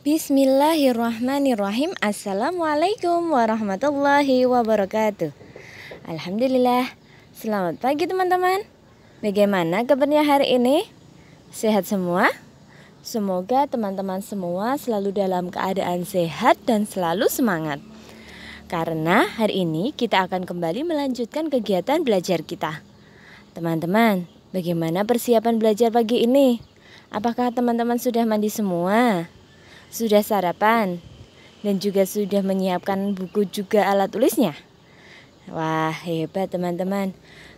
Bismillahirrahmanirrahim. Assalamualaikum warahmatullahi wabarakatuh. Alhamdulillah. Selamat pagi teman-teman. Bagaimana kabarnya hari ini? Sehat semua? Semoga teman-teman semua selalu dalam keadaan sehat dan selalu semangat. Karena hari ini kita akan kembali melanjutkan kegiatan belajar kita. Teman-teman, bagaimana persiapan belajar pagi ini? Apakah teman-teman sudah mandi semua? Sudah sarapan? Dan juga sudah menyiapkan buku juga alat tulisnya? Wah, hebat teman-teman.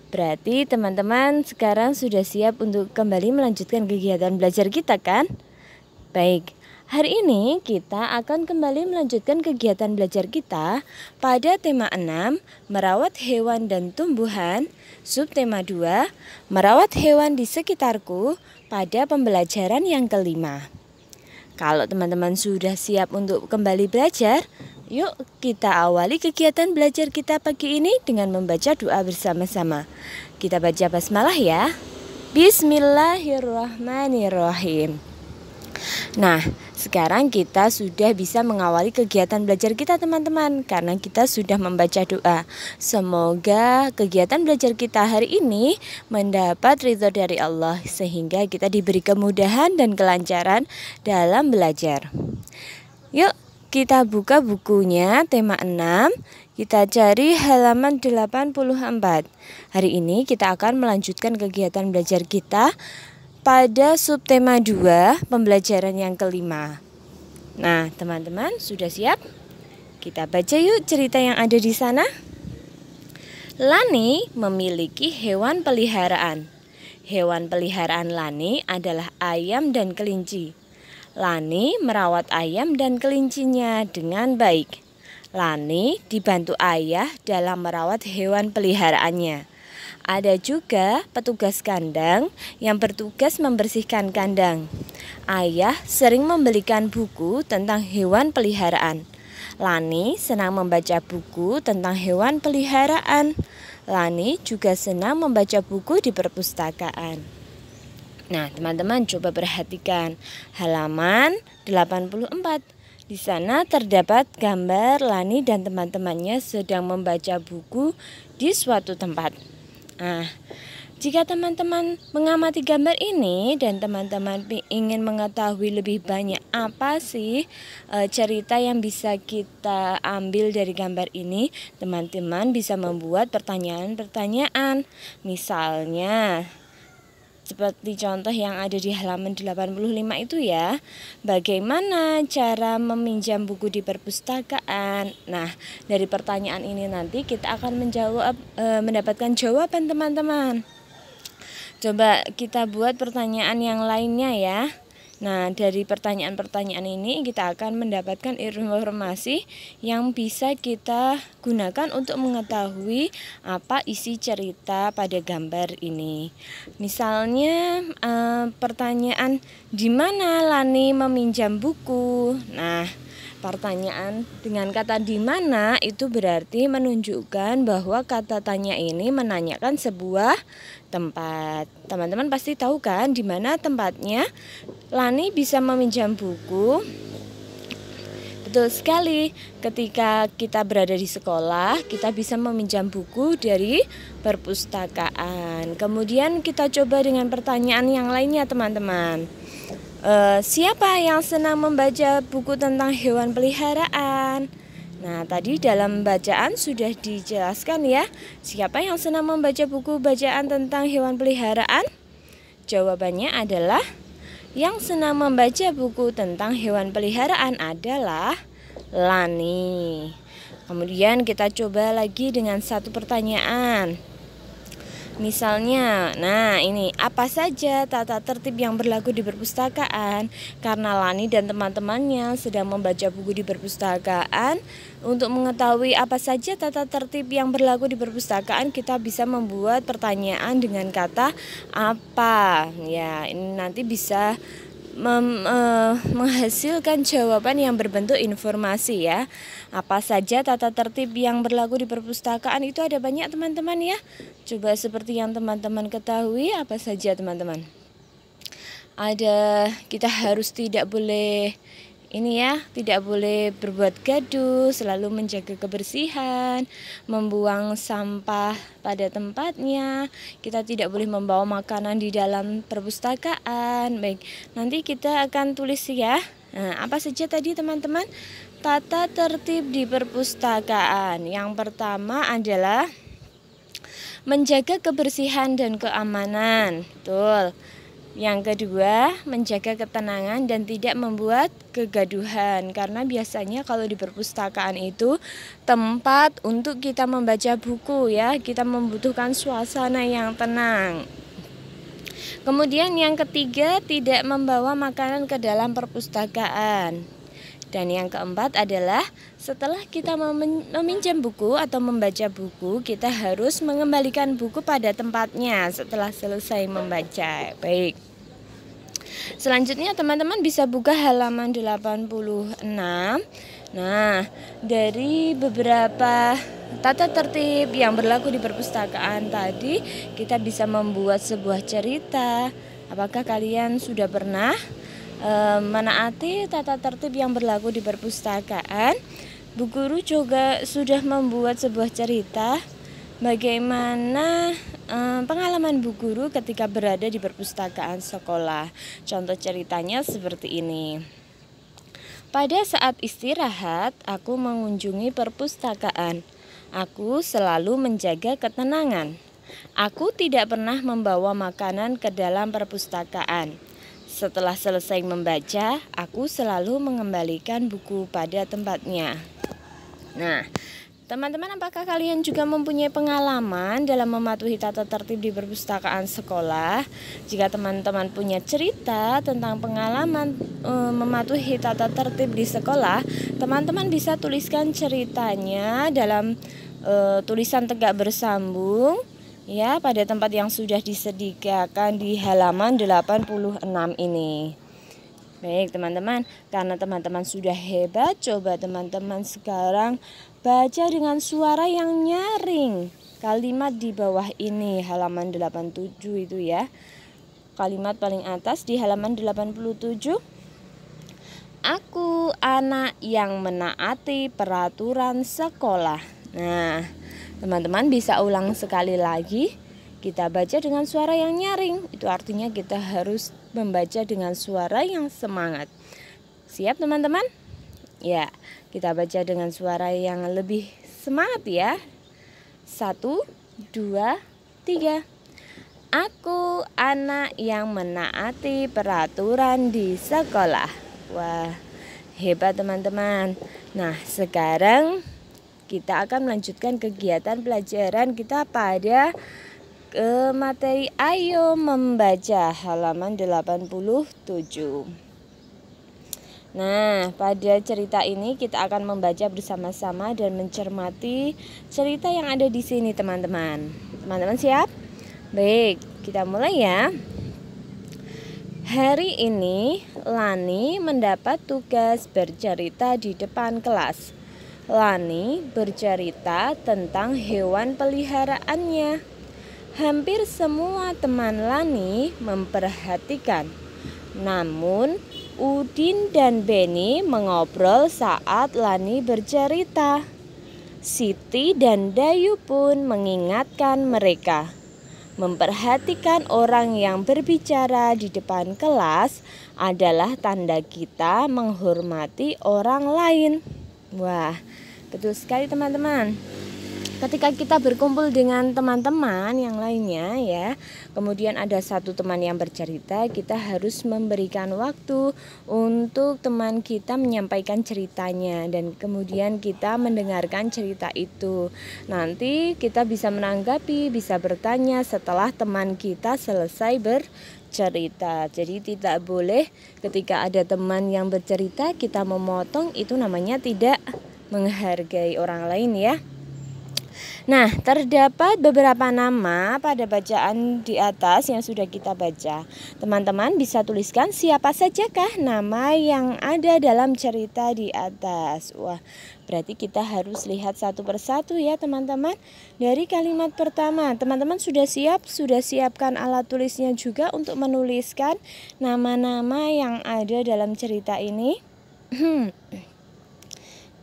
Berarti teman-teman sekarang sudah siap untuk kembali melanjutkan kegiatan belajar kita kan? Baik, hari ini kita akan kembali melanjutkan kegiatan belajar kita pada tema 6, merawat hewan dan tumbuhan, subtema 2, merawat hewan di sekitarku pada pembelajaran yang kelima. Kalau teman-teman sudah siap untuk kembali belajar, yuk kita awali kegiatan belajar kita pagi ini dengan membaca doa bersama-sama. Kita baca basmalah ya. Bismillahirrahmanirrahim. Nah, sekarang kita sudah bisa mengawali kegiatan belajar kita teman-teman, karena kita sudah membaca doa. Semoga kegiatan belajar kita hari ini mendapat ridho dari Allah, sehingga kita diberi kemudahan dan kelancaran dalam belajar. Yuk kita buka bukunya tema 6, kita cari halaman 84. Hari ini kita akan melanjutkan kegiatan belajar kita pada subtema 2, pembelajaran yang kelima. Nah, teman-teman sudah siap? Kita baca yuk cerita yang ada di sana. Lani memiliki hewan peliharaan. Hewan peliharaan Lani adalah ayam dan kelinci. Lani merawat ayam dan kelincinya dengan baik. Lani dibantu ayah dalam merawat hewan peliharaannya. Ada juga petugas kandang yang bertugas membersihkan kandang. Ayah sering membelikan buku tentang hewan peliharaan. Lani senang membaca buku tentang hewan peliharaan. Lani juga senang membaca buku di perpustakaan. Nah, teman-teman coba perhatikan halaman 84. Di sana terdapat gambar Lani dan teman-temannya sedang membaca buku di suatu tempat. Nah, jika teman-teman mengamati gambar ini dan teman-teman ingin mengetahui lebih banyak apa sih cerita yang bisa kita ambil dari gambar ini, teman-teman bisa membuat pertanyaan-pertanyaan. Misalnya, seperti contoh yang ada di halaman 85 itu ya. Bagaimana cara meminjam buku di perpustakaan? Nah, dari pertanyaan ini nanti kita akan mendapatkan jawaban teman-teman. Coba kita buat pertanyaan yang lainnya ya. Nah, dari pertanyaan-pertanyaan ini kita akan mendapatkan informasi yang bisa kita gunakan untuk mengetahui apa isi cerita pada gambar ini. Misalnya pertanyaan, di mana Lani meminjam buku? Nah, pertanyaan dengan kata di mana itu berarti menunjukkan bahwa kata tanya ini menanyakan sebuah tempat. Teman-teman pasti tahu kan di mana tempatnya Lani bisa meminjam buku? Betul sekali, ketika kita berada di sekolah, kita bisa meminjam buku dari perpustakaan. Kemudian kita coba dengan pertanyaan yang lainnya teman-teman. Siapa yang senang membaca buku tentang hewan peliharaan? Nah, tadi dalam bacaan sudah dijelaskan ya, siapa yang senang membaca buku bacaan tentang hewan peliharaan? Jawabannya adalah yang senang membaca buku tentang hewan peliharaan adalah Lani. Kemudian kita coba lagi dengan satu pertanyaan. Misalnya, nah ini, apa saja tata tertib yang berlaku di perpustakaan? Karena Lani dan teman-temannya sedang membaca buku di perpustakaan, untuk mengetahui apa saja tata tertib yang berlaku di perpustakaan, kita bisa membuat pertanyaan dengan kata apa. Ya, ini nanti bisa menghasilkan jawaban yang berbentuk informasi ya. Apa saja tata tertib yang berlaku di perpustakaan itu ada banyak teman-teman ya. Coba seperti yang teman-teman ketahui, apa saja teman-teman? Ada, kita harus tidak boleh Ini ya, tidak boleh berbuat gaduh, selalu menjaga kebersihan, membuang sampah pada tempatnya. Kita tidak boleh membawa makanan di dalam perpustakaan. Baik, nanti kita akan tulis ya. Nah, apa saja tadi teman-teman? Tata tertib di perpustakaan. Yang pertama adalah menjaga kebersihan dan keamanan. Betul. Yang kedua, menjaga ketenangan dan tidak membuat kegaduhan. Karena biasanya kalau di perpustakaan itu tempat untuk kita membaca buku ya. Kita membutuhkan suasana yang tenang. Kemudian yang ketiga, tidak membawa makanan ke dalam perpustakaan. Dan yang keempat adalah setelah kita meminjam buku atau membaca buku, kita harus mengembalikan buku pada tempatnya setelah selesai membaca. Baik. Selanjutnya teman-teman bisa buka halaman 86. Nah, dari beberapa tata tertib yang berlaku di perpustakaan tadi, kita bisa membuat sebuah cerita. Apakah kalian sudah pernah menaati tata tertib yang berlaku di perpustakaan? Bu Guru juga sudah membuat sebuah cerita bagaimana pengalaman Bu Guru ketika berada di perpustakaan sekolah. Contoh ceritanya seperti ini. Pada saat istirahat, aku mengunjungi perpustakaan. Aku selalu menjaga ketenangan. Aku tidak pernah membawa makanan ke dalam perpustakaan. Setelah selesai membaca, aku selalu mengembalikan buku pada tempatnya. Nah, teman-teman, apakah kalian juga mempunyai pengalaman dalam mematuhi tata tertib di perpustakaan sekolah? Jika teman-teman punya cerita tentang pengalaman mematuhi tata tertib di sekolah, teman-teman bisa tuliskan ceritanya dalam tulisan tegak bersambung ya pada tempat yang sudah disediakan di halaman 86 ini. Baik teman-teman, karena teman-teman sudah hebat, coba teman-teman sekarang baca dengan suara yang nyaring kalimat di bawah ini, halaman 87 itu ya. Kalimat paling atas di halaman 87. Aku anak yang menaati peraturan sekolah. Nah, teman-teman bisa ulang sekali lagi. Kita baca dengan suara yang nyaring. Itu artinya kita harus membaca dengan suara yang semangat. Siap teman-teman? Ya, kita baca dengan suara yang lebih semangat ya. 1, 2, 3. Aku anak yang menaati peraturan di sekolah. Wah, hebat teman-teman. Nah, sekarang kita akan melanjutkan kegiatan pelajaran kita pada materi Ayo Membaca halaman 87. Nah, pada cerita ini kita akan membaca bersama-sama dan mencermati cerita yang ada di sini teman-teman. Teman-teman siap? Baik, kita mulai ya. Hari ini Lani mendapat tugas bercerita di depan kelas. Lani bercerita tentang hewan peliharaannya. Hampir semua teman Lani memperhatikan. Namun, Udin dan Beni mengobrol saat Lani bercerita. Siti dan Dayu pun mengingatkan mereka. Memperhatikan orang yang berbicara di depan kelas adalah tanda kita menghormati orang lain. Wah, betul sekali teman-teman. Ketika kita berkumpul dengan teman-teman yang lainnya ya, kemudian ada satu teman yang bercerita, kita harus memberikan waktu untuk teman kita menyampaikan ceritanya dan kemudian kita mendengarkan cerita itu. Nanti kita bisa menanggapi, bisa bertanya setelah teman kita selesai bercerita. Jadi tidak boleh ketika ada teman yang bercerita kita memotong, itu namanya tidak menghargai orang lain ya. Nah, terdapat beberapa nama pada bacaan di atas yang sudah kita baca. Teman-teman bisa tuliskan siapa sajakah nama yang ada dalam cerita di atas. Wah, berarti kita harus lihat satu persatu ya teman-teman. Dari kalimat pertama, teman-teman sudah siap? Sudah siapkan alat tulisnya juga untuk menuliskan nama-nama yang ada dalam cerita ini?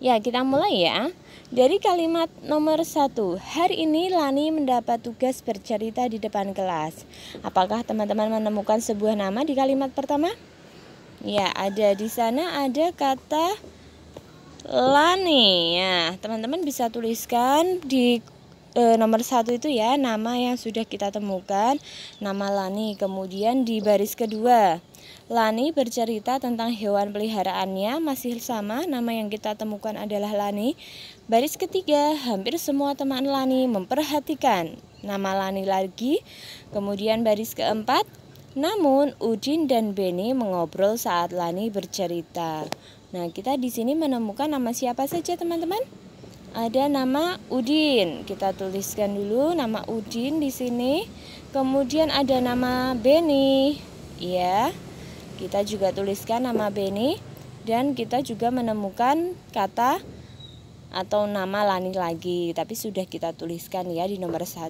Ya, kita mulai ya. Dari kalimat nomor 1, hari ini Lani mendapat tugas bercerita di depan kelas. Apakah teman-teman menemukan sebuah nama di kalimat pertama? Ya, ada di sana ada kata Lani. Ya, teman-teman bisa tuliskan di nomor 1 itu ya, nama yang sudah kita temukan, nama Lani. Kemudian di baris kedua, Lani bercerita tentang hewan peliharaannya, masih sama, nama yang kita temukan adalah Lani. Baris ketiga, hampir semua teman Lani memperhatikan nama Lani lagi. Kemudian baris keempat, namun Udin dan Beni mengobrol saat Lani bercerita. Nah, kita di sini menemukan nama siapa saja, teman-teman? Ada nama Udin. Kita tuliskan dulu nama Udin di sini. Kemudian ada nama Beni. Ya. Kita juga tuliskan nama Beni, dan kita juga menemukan kata atau nama Lani lagi, tapi sudah kita tuliskan ya di nomor 1.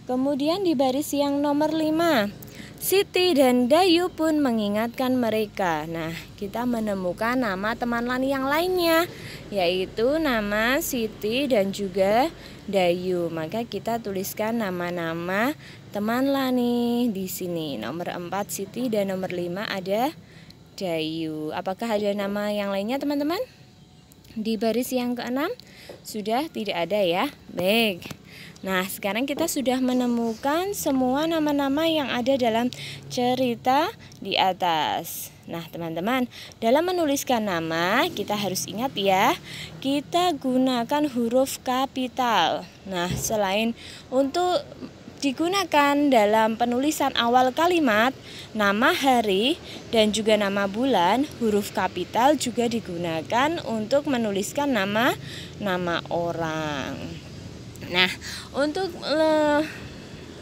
Kemudian di baris yang nomor 5, Siti dan Dayu pun mengingatkan mereka. Nah, kita menemukan nama teman Lani yang lainnya, yaitu nama Siti dan juga Dayu. Maka kita tuliskan nama-nama teman Lani di sini. Nomor 4 Siti dan nomor 5 ada Dayu. Apakah ada nama yang lainnya, teman-teman? Di baris yang ke-6 sudah tidak ada ya. Baik. Nah, sekarang kita sudah menemukan semua nama-nama yang ada dalam cerita di atas. Nah, teman-teman, dalam menuliskan nama kita harus ingat ya, kita gunakan huruf kapital. Nah, selain untuk digunakan dalam penulisan awal kalimat, nama hari dan juga nama bulan, huruf kapital juga digunakan untuk menuliskan nama orang. Nah, untuk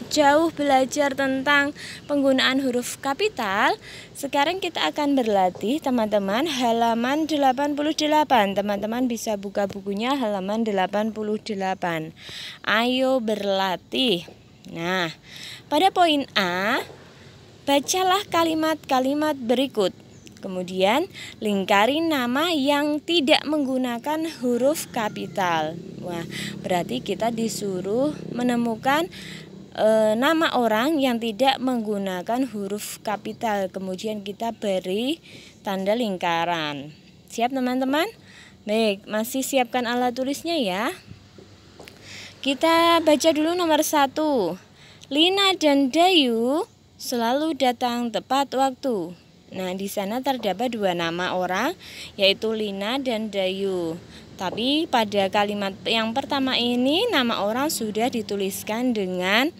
jauh belajar tentang penggunaan huruf kapital, sekarang kita akan berlatih, teman-teman, halaman 88. Teman-teman bisa buka bukunya halaman 88. Ayo berlatih. Nah, pada poin A, bacalah kalimat-kalimat berikut. Kemudian lingkari nama yang tidak menggunakan huruf kapital. Wah, berarti kita disuruh menemukan nama orang yang tidak menggunakan huruf kapital. Kemudian kita beri tanda lingkaran. Siap, teman-teman? Baik, masih siapkan alat tulisnya ya. Kita baca dulu nomor 1. Lina dan Dayu selalu datang tepat waktu. Nah, di sana terdapat 2 nama orang, yaitu Lina dan Dayu. Tapi pada kalimat yang pertama ini nama orang sudah dituliskan dengan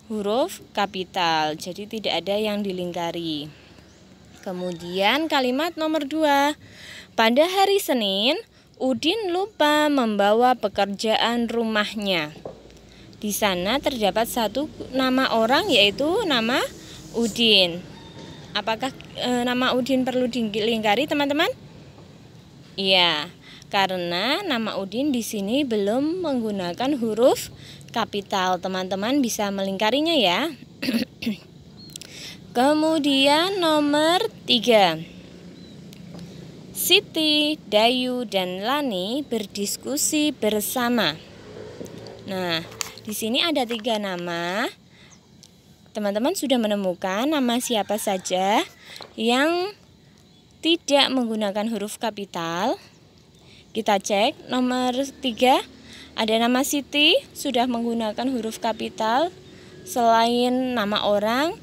huruf kapital, jadi tidak ada yang dilingkari. Kemudian kalimat nomor 2. Pada hari Senin, Udin lupa membawa pekerjaan rumahnya. Di sana terdapat 1 nama orang, yaitu nama Udin. Apakah nama Udin perlu dilingkari, teman-teman? Iya, karena nama Udin di sini belum menggunakan huruf kapital. Teman-teman bisa melingkarinya ya. Kemudian nomor 3. Siti, Dayu, dan Lani berdiskusi bersama. Nah, di sini ada 3 nama. Teman-teman sudah menemukan nama siapa saja yang tidak menggunakan huruf kapital. Kita cek nomor 3, ada nama Siti, sudah menggunakan huruf kapital. Selain nama orang,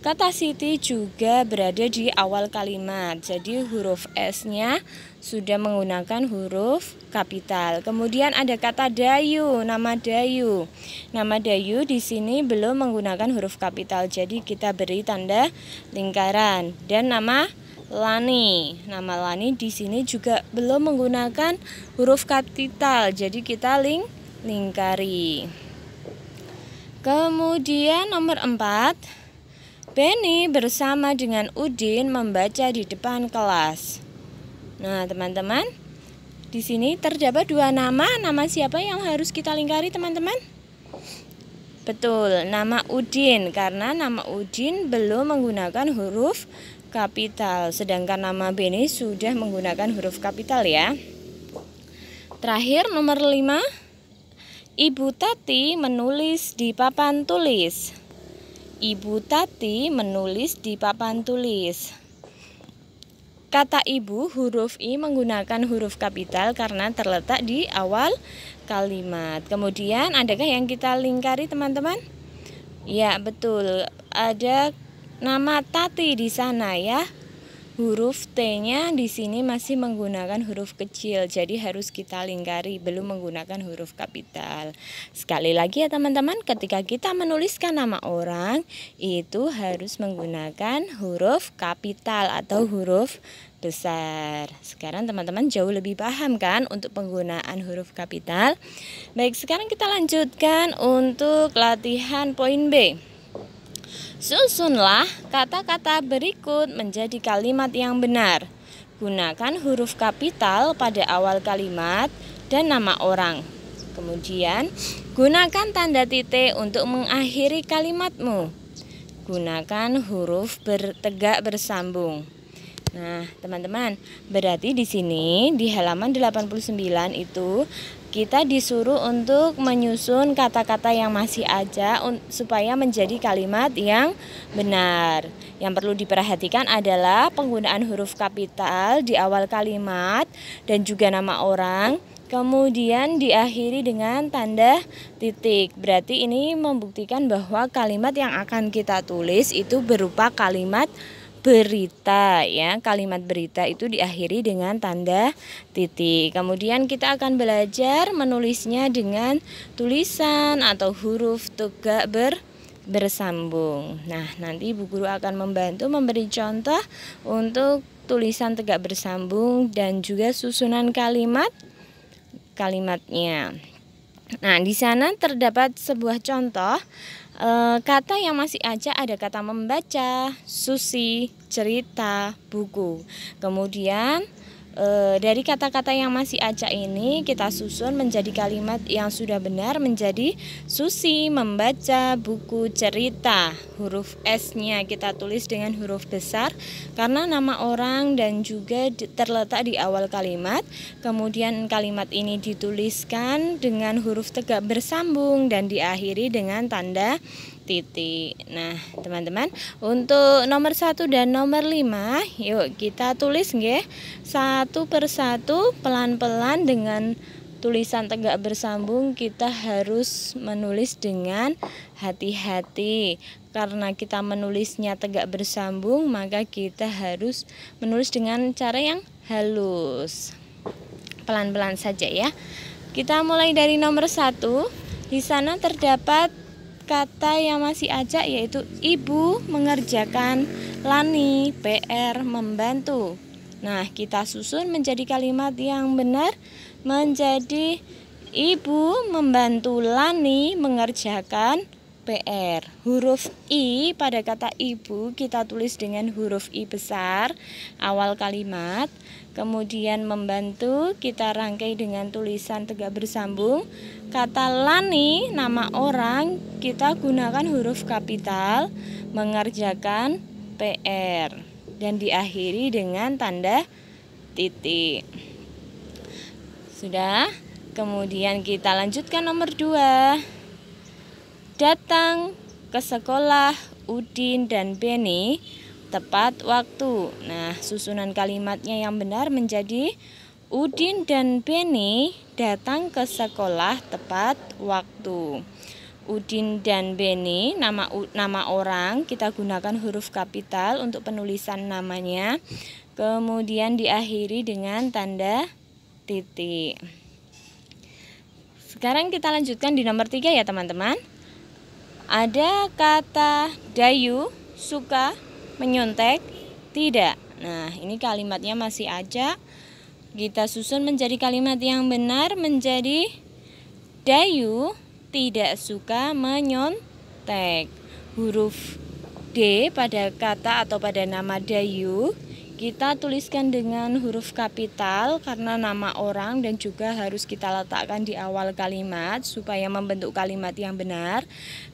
kata Siti juga berada di awal kalimat, jadi huruf S-nya sudah menggunakan huruf kapital. Kemudian ada kata Dayu, nama Dayu. Nama Dayu di sini belum menggunakan huruf kapital, jadi kita beri tanda lingkaran. Dan nama Lani, nama Lani di sini juga belum menggunakan huruf kapital, jadi kita lingkari. Kemudian nomor 4, Beni bersama dengan Udin membaca di depan kelas. Nah, teman-teman, di sini terdapat 2 nama. Nama siapa yang harus kita lingkari, teman-teman? Betul, nama Udin, karena nama Udin belum menggunakan huruf kapital. Sedangkan nama Beni sudah menggunakan huruf kapital ya. Terakhir nomor 5. Ibu Tati menulis di papan tulis. Ibu Tati menulis di papan tulis. Kata ibu huruf I menggunakan huruf kapital karena terletak di awal kalimat. Kemudian adakah yang kita lingkari teman-teman? Ya betul, ada nama Tati di sana ya. Huruf T-nya di sini masih menggunakan huruf kecil, jadi harus kita lingkari, belum menggunakan huruf kapital. Sekali lagi ya teman-teman, ketika kita menuliskan nama orang, itu harus menggunakan huruf kapital atau huruf besar. Sekarang teman-teman jauh lebih paham kan untuk penggunaan huruf kapital. Baik, sekarang kita lanjutkan untuk latihan poin B. Susunlah kata-kata berikut menjadi kalimat yang benar. Gunakan huruf kapital pada awal kalimat dan nama orang. Kemudian, gunakan tanda titik untuk mengakhiri kalimatmu. Gunakan huruf tegak bersambung. Nah, teman-teman, berarti di sini di halaman 89 itu kita disuruh untuk menyusun kata-kata yang masih ada supaya menjadi kalimat yang benar. Yang perlu diperhatikan adalah penggunaan huruf kapital di awal kalimat dan juga nama orang, kemudian diakhiri dengan tanda titik. Berarti ini membuktikan bahwa kalimat yang akan kita tulis itu berupa kalimat berita ya. Kalimat berita itu diakhiri dengan tanda titik. Kemudian kita akan belajar menulisnya dengan tulisan atau huruf tegak bersambung. Nah, nanti Bu Guru akan membantu memberi contoh untuk tulisan tegak bersambung dan juga susunan kalimatnya. Nah, di sana terdapat sebuah contoh kata yang masih acak. Ada kata membaca, susi, cerita, buku. Kemudian dari kata-kata yang masih acak ini kita susun menjadi kalimat yang sudah benar menjadi susi, membaca, buku, cerita. Huruf S-nya kita tulis dengan huruf besar karena nama orang dan juga terletak di awal kalimat. Kemudian kalimat ini dituliskan dengan huruf tegak bersambung dan diakhiri dengan tanda titik. Nah, teman-teman, untuk nomor 1 dan nomor 5, yuk kita tulis nggih satu persatu pelan-pelan dengan tulisan tegak bersambung. Kita harus menulis dengan hati-hati. Karena kita menulisnya tegak bersambung, maka kita harus menulis dengan cara yang halus. Pelan-pelan saja ya. Kita mulai dari nomor 1. Di sana terdapat kata yang masih acak yaitu ibu mengerjakan, Lani PR membantu. Nah, kita susun menjadi kalimat yang benar menjadi ibu membantu Lani mengerjakan PR. Huruf I pada kata ibu kita tulis dengan huruf I besar awal kalimat. Kemudian membantu kita rangkai dengan tulisan tegak bersambung. Kata Lani, nama orang, kita gunakan huruf kapital mengerjakan PR dan diakhiri dengan tanda titik. Sudah? Kemudian kita lanjutkan nomor 2. Datang ke sekolah Udin dan Beni tepat waktu. Nah, susunan kalimatnya yang benar menjadi Udin dan Beni datang ke sekolah tepat waktu. Udin dan Beni, nama orang, kita gunakan huruf kapital untuk penulisan namanya. Kemudian diakhiri dengan tanda titik. Sekarang kita lanjutkan di nomor 3 ya teman-teman. Ada kata Dayu, suka, menyontek, tidak. Nah, ini kalimatnya masih acak. Kita susun menjadi kalimat yang benar menjadi Dayu tidak suka menyontek. Huruf D pada kata atau pada nama Dayu kita tuliskan dengan huruf kapital karena nama orang dan juga harus kita letakkan di awal kalimat supaya membentuk kalimat yang benar.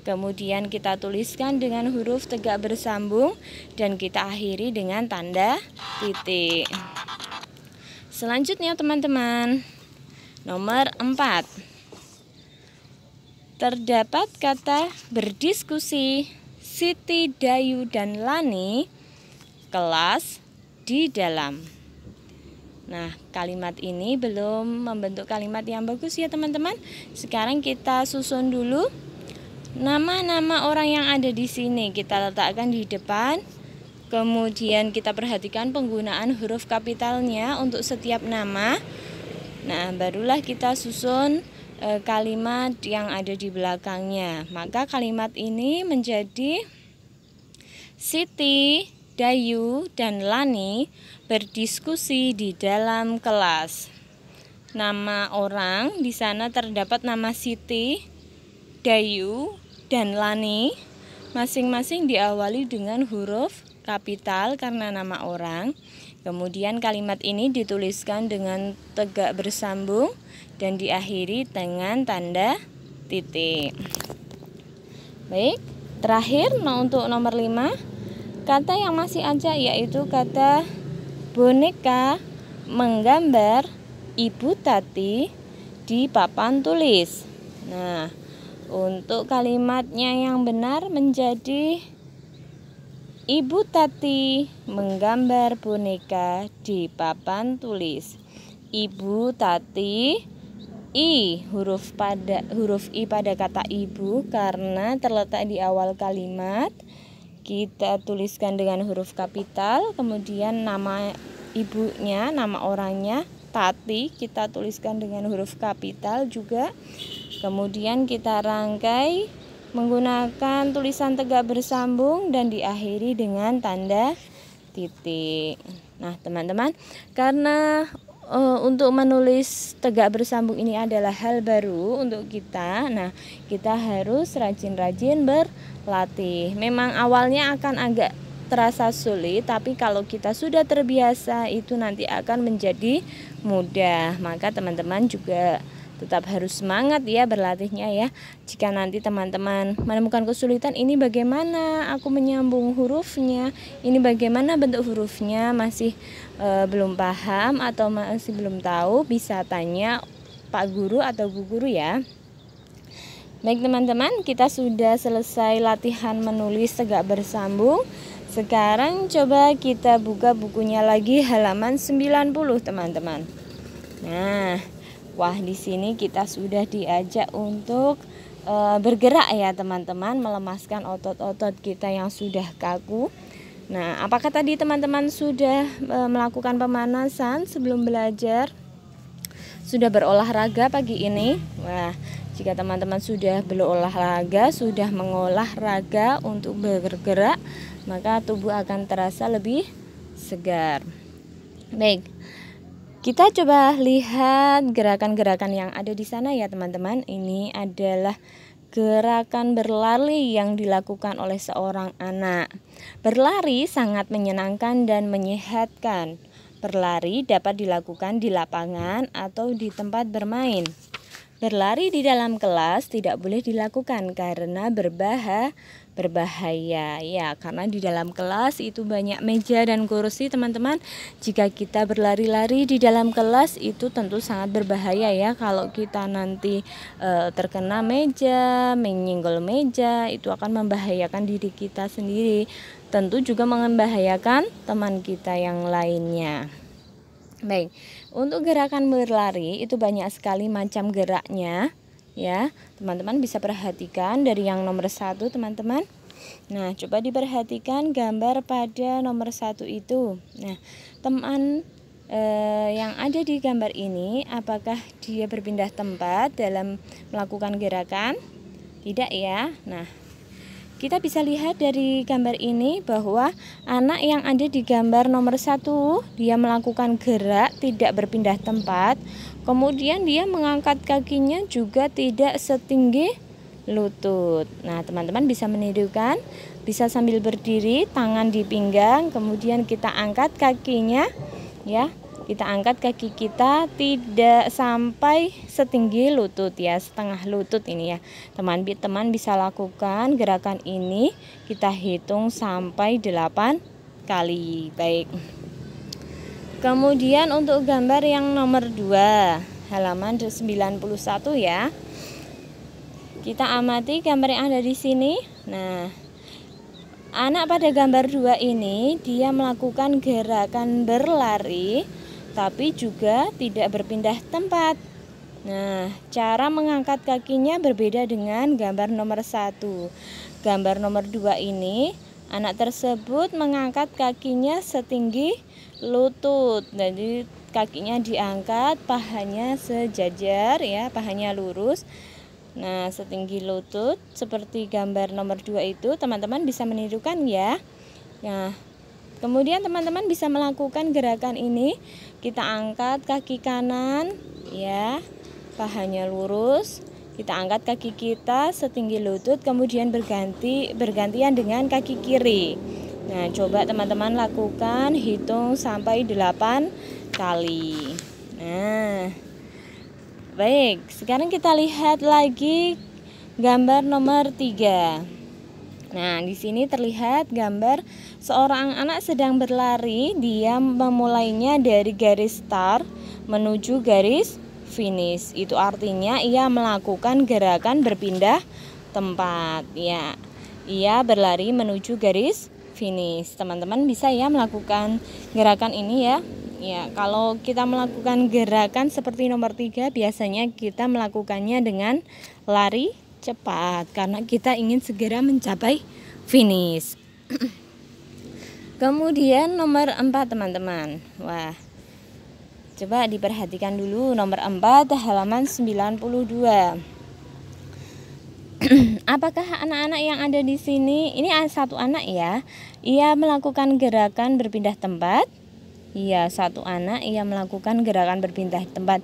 Kemudian kita tuliskan dengan huruf tegak bersambung dan kita akhiri dengan tanda titik. Selanjutnya teman-teman, nomor 4. Terdapat kata berdiskusi Siti, Dayu, dan Lani kelas di dalam. Nah, kalimat ini belum membentuk kalimat yang bagus ya teman-teman. Sekarang kita susun dulu nama-nama orang yang ada di sini. Kita letakkan di depan. Kemudian kita perhatikan penggunaan huruf kapitalnya untuk setiap nama. Nah, barulah kita susun kalimat yang ada di belakangnya. Maka kalimat ini menjadi Siti, Dayu, dan Lani berdiskusi di dalam kelas. Nama orang di sana terdapat nama Siti, Dayu, dan Lani. Masing-masing diawali dengan huruf kapital karena nama orang. Kemudian kalimat ini dituliskan dengan tegak bersambung dan diakhiri dengan tanda titik. Baik, terakhir untuk nomor 5. Kata yang masih ada yaitu kata boneka menggambar Ibu Tati di papan tulis. Nah, untuk kalimatnya yang benar menjadi Ibu Tati menggambar boneka di papan tulis. Ibu Tati, huruf I pada kata ibu karena terletak di awal kalimat. Kita tuliskan dengan huruf kapital, kemudian nama ibunya, nama orangnya Tati, kita tuliskan dengan huruf kapital juga. Kemudian kita rangkai menggunakan tulisan tegak bersambung dan diakhiri dengan tanda titik. Nah, teman-teman, karena untuk menulis tegak bersambung ini adalah hal baru untuk kita. Nah, kita harus rajin-rajin berlatih. Memang awalnya akan agak terasa sulit, tapi kalau kita sudah terbiasa itu nanti akan menjadi mudah. Maka teman-teman juga tetap harus semangat ya berlatihnya ya. Jika nanti teman-teman menemukan kesulitan, ini bagaimana aku menyambung hurufnya, ini bagaimana bentuk hurufnya, masih belum paham atau masih belum tahu, bisa tanya Pak Guru atau Bu Guru ya. Baik teman-teman, kita sudah selesai latihan menulis tegak bersambung. Sekarang coba kita buka bukunya lagi halaman 90 teman-teman. Nah, wah, di sini kita sudah diajak untuk bergerak ya teman-teman, melemaskan otot-otot kita yang sudah kaku. Nah, apakah tadi teman-teman sudah melakukan pemanasan sebelum belajar? Sudah berolahraga pagi ini? Wah, jika teman-teman sudah berolahraga, sudah mengolah raga untuk bergerak, maka tubuh akan terasa lebih segar. Baik. Kita coba lihat gerakan-gerakan yang ada di sana ya teman-teman. Ini adalah gerakan berlari yang dilakukan oleh seorang anak. Berlari sangat menyenangkan dan menyehatkan. Berlari dapat dilakukan di lapangan atau di tempat bermain. Berlari di dalam kelas tidak boleh dilakukan karena berbahaya ya, karena di dalam kelas itu banyak meja dan kursi teman-teman. Jika kita berlari-lari di dalam kelas itu tentu sangat berbahaya ya. Kalau kita nanti terkena meja, menyenggol meja, itu akan membahayakan diri kita sendiri, tentu juga membahayakan teman kita yang lainnya. Baik, untuk gerakan berlari itu banyak sekali macam geraknya ya. Teman-teman bisa perhatikan dari yang nomor 1 teman-teman. Nah, coba diperhatikan gambar pada nomor 1 itu. Nah, teman yang ada di gambar ini, apakah dia berpindah tempat dalam melakukan gerakan? Tidak ya. Nah, kita bisa lihat dari gambar ini bahwa anak yang ada di gambar nomor 1, dia melakukan gerak tidak berpindah tempat. Kemudian dia mengangkat kakinya juga tidak setinggi lutut. Nah, teman-teman bisa menirukan Bisa sambil berdiri, tangan di pinggang, kemudian kita angkat kakinya ya. Kita angkat kaki kita tidak sampai setinggi lutut ya, setengah lutut ini ya. Teman-teman bisa lakukan gerakan ini, kita hitung sampai 8 kali. Baik. Kemudian untuk gambar yang nomor 2, halaman 91 ya. Kita amati gambar yang ada di sini. Nah, anak pada gambar 2 ini dia melakukan gerakan berlari tapi juga tidak berpindah tempat. Nah, cara mengangkat kakinya berbeda dengan gambar nomor 1. Gambar nomor 2 ini anak tersebut mengangkat kakinya setinggi lutut. Jadi kakinya diangkat, pahanya sejajar ya, pahanya lurus. Nah, setinggi lutut seperti gambar nomor 2 itu, teman-teman bisa menirukan ya. Nah, kemudian teman-teman bisa melakukan gerakan ini. Kita angkat kaki kanan ya, pahanya lurus. Kita angkat kaki kita setinggi lutut, kemudian bergantian dengan kaki kiri. Nah, coba teman-teman lakukan, hitung sampai 8 kali. Nah, baik, sekarang kita lihat lagi gambar nomor 3. Nah, di sini terlihat gambar seorang anak sedang berlari. Dia memulainya dari garis start menuju garis finish. Itu artinya ia melakukan gerakan berpindah tempat ya. Ia berlari menuju garis finish. Teman-teman bisa ya melakukan gerakan ini ya. Ya, kalau kita melakukan gerakan seperti nomor 3, biasanya kita melakukannya dengan lari cepat karena kita ingin segera mencapai finish. Kemudian nomor 4 teman-teman. Wah, coba diperhatikan dulu nomor 4 halaman 92. Apakah anak-anak yang ada di sini, ini satu anak ya, ia melakukan gerakan berpindah tempat? Iya, satu anak ia melakukan gerakan berpindah tempat.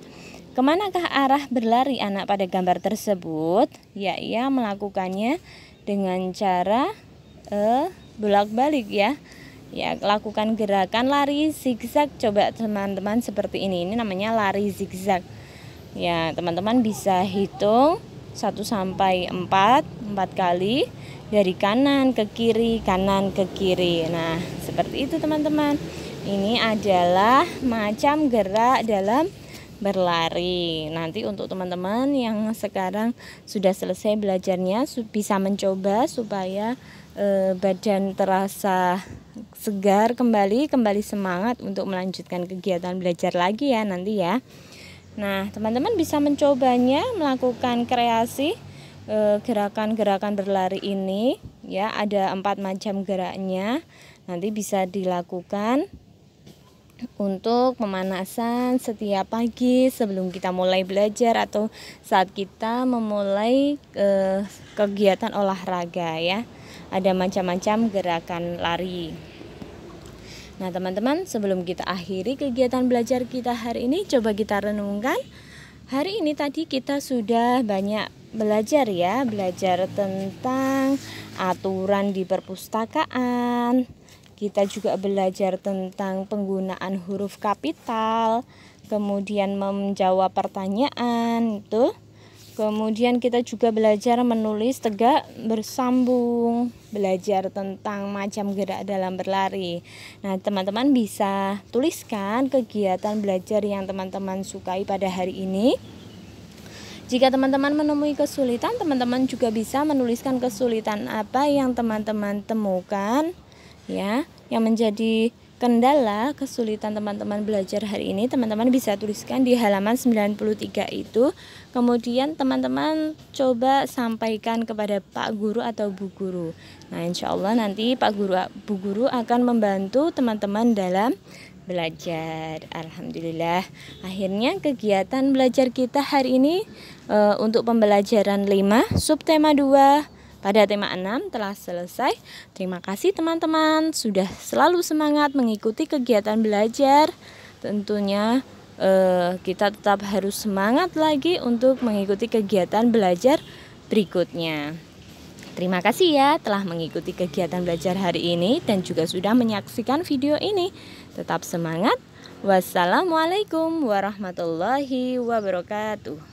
Kemanakah arah berlari anak pada gambar tersebut? Ya, ia melakukannya dengan cara bolak-balik ya. Ya, lakukan gerakan lari zigzag. Coba teman-teman seperti ini. Ini namanya lari zigzag. Ya, teman-teman bisa hitung 1 sampai 4 kali dari kanan ke kiri, kanan ke kiri. Nah, seperti itu teman-teman. Ini adalah macam gerak dalam berlari. Nanti untuk teman-teman yang sekarang sudah selesai belajarnya bisa mencoba supaya badan terasa segar kembali semangat untuk melanjutkan kegiatan belajar lagi ya nanti ya. Nah, teman-teman bisa mencobanya melakukan kreasi gerakan-gerakan berlari ini ya. Ada 4 macam geraknya. Nanti bisa dilakukan untuk pemanasan setiap pagi sebelum kita mulai belajar atau saat kita memulai kegiatan olahraga ya. Ada macam-macam gerakan lari. Nah, teman-teman, sebelum kita akhiri kegiatan belajar kita hari ini, coba kita renungkan. Hari ini tadi kita sudah banyak belajar ya, belajar tentang aturan di perpustakaan. Kita juga belajar tentang penggunaan huruf kapital, kemudian menjawab pertanyaan itu. Kemudian kita juga belajar menulis tegak bersambung, belajar tentang macam gerak dalam berlari. Nah, teman-teman bisa tuliskan kegiatan belajar yang teman-teman sukai pada hari ini. Jika teman-teman menemui kesulitan, teman-teman juga bisa menuliskan kesulitan apa yang teman-teman temukan ya, yang menjadi kendala kesulitan teman-teman belajar hari ini. Teman-teman bisa tuliskan di halaman 93 itu. Kemudian teman-teman coba sampaikan kepada Pak Guru atau Bu Guru. Nah, insya Allah nanti Pak Guru, Bu Guru akan membantu teman-teman dalam belajar. Alhamdulillah, akhirnya kegiatan belajar kita hari ini untuk pembelajaran 5 subtema 2 pada tema 6 telah selesai. Terima kasih teman-teman sudah selalu semangat mengikuti kegiatan belajar. Tentunya kita tetap harus semangat lagi untuk mengikuti kegiatan belajar berikutnya. Terima kasih ya telah mengikuti kegiatan belajar hari ini dan juga sudah menyaksikan video ini. Tetap semangat. Wassalamualaikum warahmatullahi wabarakatuh.